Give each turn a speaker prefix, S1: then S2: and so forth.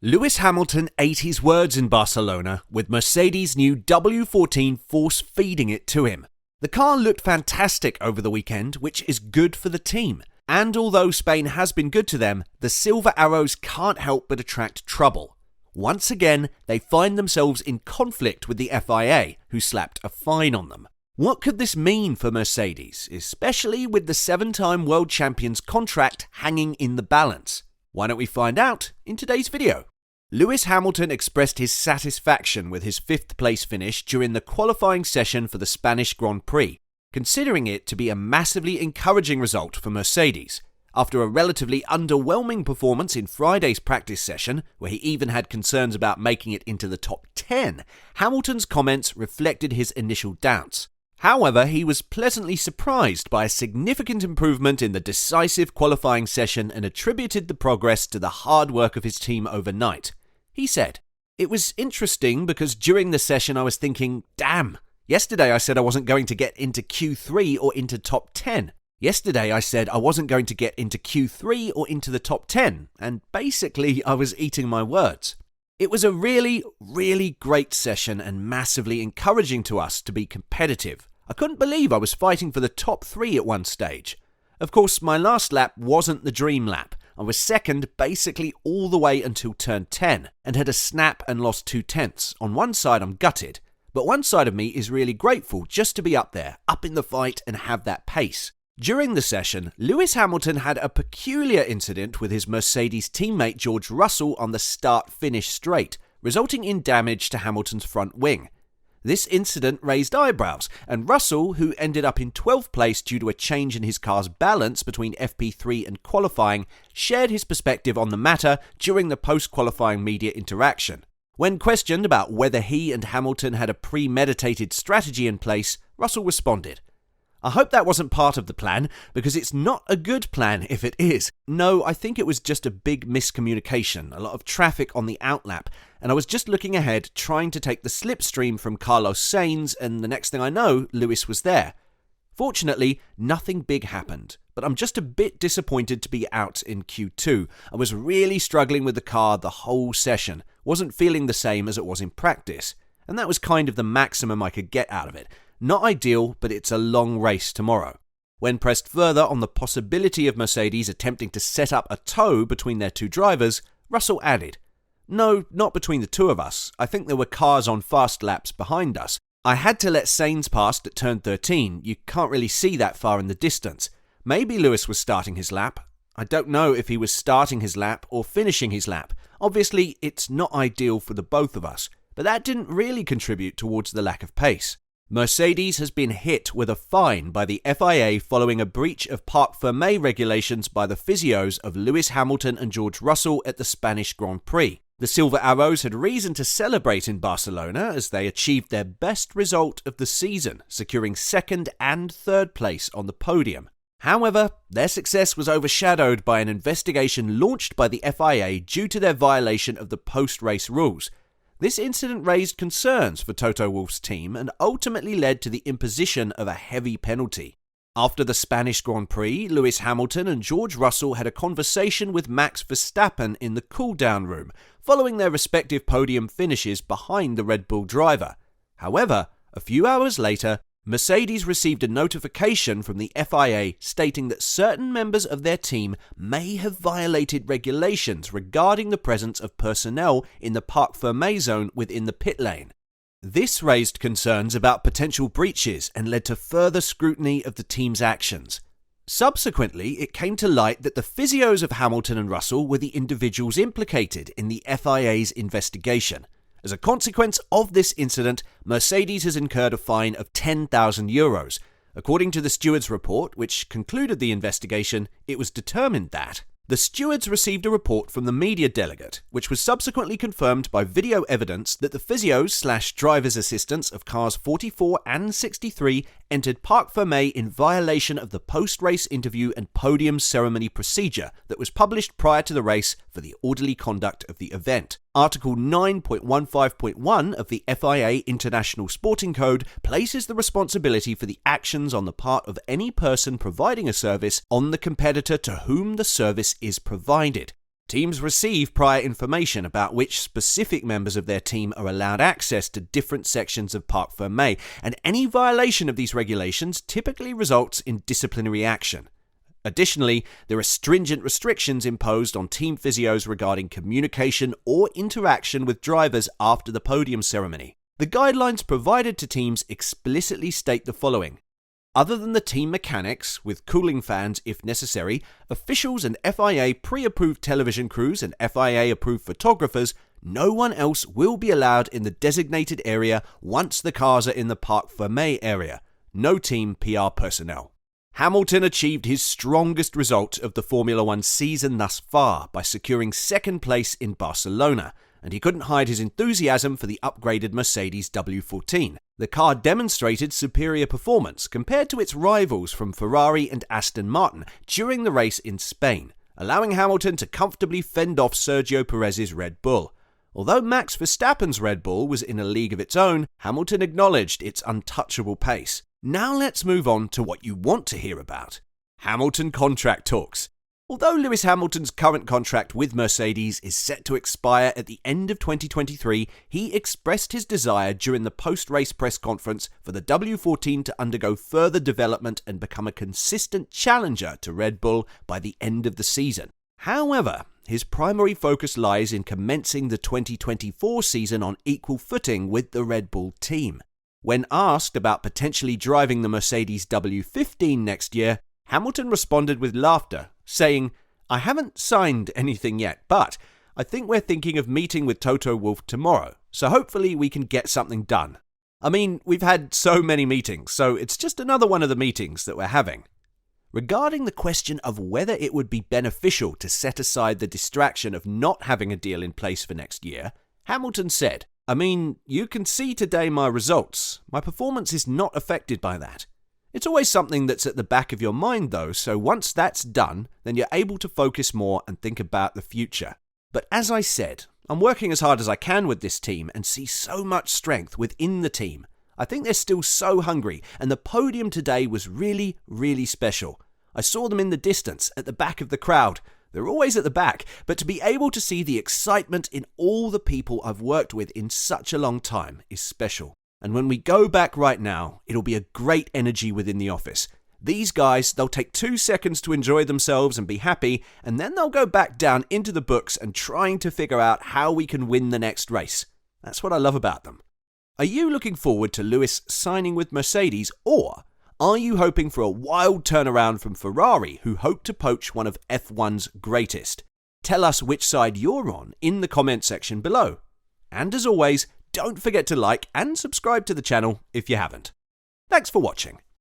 S1: Lewis Hamilton ate his words in Barcelona, with Mercedes' new W14 force-feeding it to him. The car looked fantastic over the weekend, which is good for the team. And although Spain has been good to them, the Silver Arrows can't help but attract trouble. Once again, they find themselves in conflict with the FIA, who slapped a fine on them. What could this mean for Mercedes, especially with the 7-time world champion's contract hanging in the balance? Why don't we find out in today's video? Lewis Hamilton expressed his satisfaction with his 5th place finish during the qualifying session for the Spanish Grand Prix, considering it to be a massively encouraging result for Mercedes. After a relatively underwhelming performance in Friday's practice session, where he even had concerns about making it into the top 10, Hamilton's comments reflected his initial doubts. However, he was pleasantly surprised by a significant improvement in the decisive qualifying session and attributed the progress to the hard work of his team overnight. He said, "It was interesting because during the session I was thinking, damn, yesterday I said I wasn't going to get into Q3 or into top 10. Yesterday I said I wasn't going to get into Q3 or into the top 10, and basically I was eating my words." It was a really great session and massively encouraging to us to be competitive. I couldn't believe I was fighting for the top 3 at one stage. Of course, my last lap wasn't the dream lap. I was second basically all the way until turn 10 and had a snap and lost 2/10. On one side I'm gutted, but one side of me is really grateful just to be up there, up in the fight and have that pace. During the session, Lewis Hamilton had a peculiar incident with his Mercedes teammate George Russell on the start-finish straight, resulting in damage to Hamilton's front wing. This incident raised eyebrows, and Russell, who ended up in 12th place due to a change in his car's balance between FP3 and qualifying, shared his perspective on the matter during the post-qualifying media interaction. When questioned about whether he and Hamilton had a premeditated strategy in place, Russell responded, "I hope that wasn't part of the plan, because it's not a good plan if it is. No, I think it was just a big miscommunication, a lot of traffic on the outlap, and I was just looking ahead trying to take the slipstream from Carlos Sainz, and the next thing I know, Lewis was there. Fortunately, nothing big happened, but I'm just a bit disappointed to be out in Q2. I was really struggling with the car the whole session, wasn't feeling the same as it was in practice, and that was kind of the maximum I could get out of it. Not ideal, but it's a long race tomorrow." When pressed further on the possibility of Mercedes attempting to set up a tow between their two drivers, Russell added, "No, not between the two of us. I think there were cars on fast laps behind us. I had to let Sainz past at turn 13. You can't really see that far in the distance. Maybe Lewis was starting his lap. I don't know if he was starting his lap or finishing his lap. Obviously, it's not ideal for the both of us, but that didn't really contribute towards the lack of pace." Mercedes has been hit with a fine by the FIA following a breach of Parc Fermé regulations by the physios of Lewis Hamilton and George Russell at the Spanish Grand Prix. The Silver Arrows had reason to celebrate in Barcelona as they achieved their best result of the season, securing 2nd and 3rd place on the podium. However, their success was overshadowed by an investigation launched by the FIA due to their violation of the post-race rules. This incident raised concerns for Toto Wolff's team and ultimately led to the imposition of a heavy penalty. After the Spanish Grand Prix, Lewis Hamilton and George Russell had a conversation with Max Verstappen in the cool-down room, following their respective podium finishes behind the Red Bull driver. However, a few hours later, Mercedes received a notification from the FIA stating that certain members of their team may have violated regulations regarding the presence of personnel in the Parc Fermé zone within the pit lane. This raised concerns about potential breaches and led to further scrutiny of the team's actions. Subsequently, it came to light that the physios of Hamilton and Russell were the individuals implicated in the FIA's investigation. As a consequence of this incident, Mercedes has incurred a fine of €10,000. According to the steward's report, which concluded the investigation, it was determined that the stewards received a report from the media delegate, which was subsequently confirmed by video evidence that the physios/driver's assistants of cars 44 and 63 entered Parc Fermé in violation of the post-race interview and podium ceremony procedure that was published prior to the race for the orderly conduct of the event. Article 9.15.1 of the FIA International Sporting Code places the responsibility for the actions on the part of any person providing a service on the competitor to whom the service is provided. Teams receive prior information about which specific members of their team are allowed access to different sections of Parc Fermé, and any violation of these regulations typically results in disciplinary action. Additionally, there are stringent restrictions imposed on team physios regarding communication or interaction with drivers after the podium ceremony. The guidelines provided to teams explicitly state the following. Other than the team mechanics, with cooling fans if necessary, officials and FIA pre-approved television crews and FIA-approved photographers, no one else will be allowed in the designated area once the cars are in the Parc Fermé area. No team PR personnel. Hamilton achieved his strongest result of the Formula One season thus far by securing second place in Barcelona, and he couldn't hide his enthusiasm for the upgraded Mercedes W14. The car demonstrated superior performance compared to its rivals from Ferrari and Aston Martin during the race in Spain, allowing Hamilton to comfortably fend off Sergio Perez's Red Bull. Although Max Verstappen's Red Bull was in a league of its own, Hamilton acknowledged its untouchable pace. Now let's move on to what you want to hear about. Hamilton contract talks. Although Lewis Hamilton's current contract with Mercedes is set to expire at the end of 2023, he expressed his desire during the post-race press conference for the W14 to undergo further development and become a consistent challenger to Red Bull by the end of the season. However, his primary focus lies in commencing the 2024 season on equal footing with the Red Bull team. When asked about potentially driving the Mercedes W15 next year, Hamilton responded with laughter, saying, "I haven't signed anything yet, but I think we're thinking of meeting with Toto Wolff tomorrow, so hopefully we can get something done. I mean, we've had so many meetings, so it's just another one of the meetings that we're having." Regarding the question of whether it would be beneficial to set aside the distraction of not having a deal in place for next year, Hamilton said, "I mean, you can see today my results. My performance is not affected by that. It's always something that's at the back of your mind though, so once that's done, then you're able to focus more and think about the future. But as I said, I'm working as hard as I can with this team and see so much strength within the team. I think they're still so hungry, and the podium today was really, really special. I saw them in the distance, at the back of the crowd. They're always at the back, but to be able to see the excitement in all the people I've worked with in such a long time is special. And when we go back right now, it'll be a great energy within the office. These guys, they'll take 2 seconds to enjoy themselves and be happy, and then they'll go back down into the books and trying to figure out how we can win the next race. That's what I love about them. Are you looking forward to Lewis signing with Mercedes, or are you hoping for a wild turnaround from Ferrari, who hope to poach one of F1's greatest? Tell us which side you're on in the comment section below. And as always, don't forget to like and subscribe to the channel if you haven't. Thanks for watching.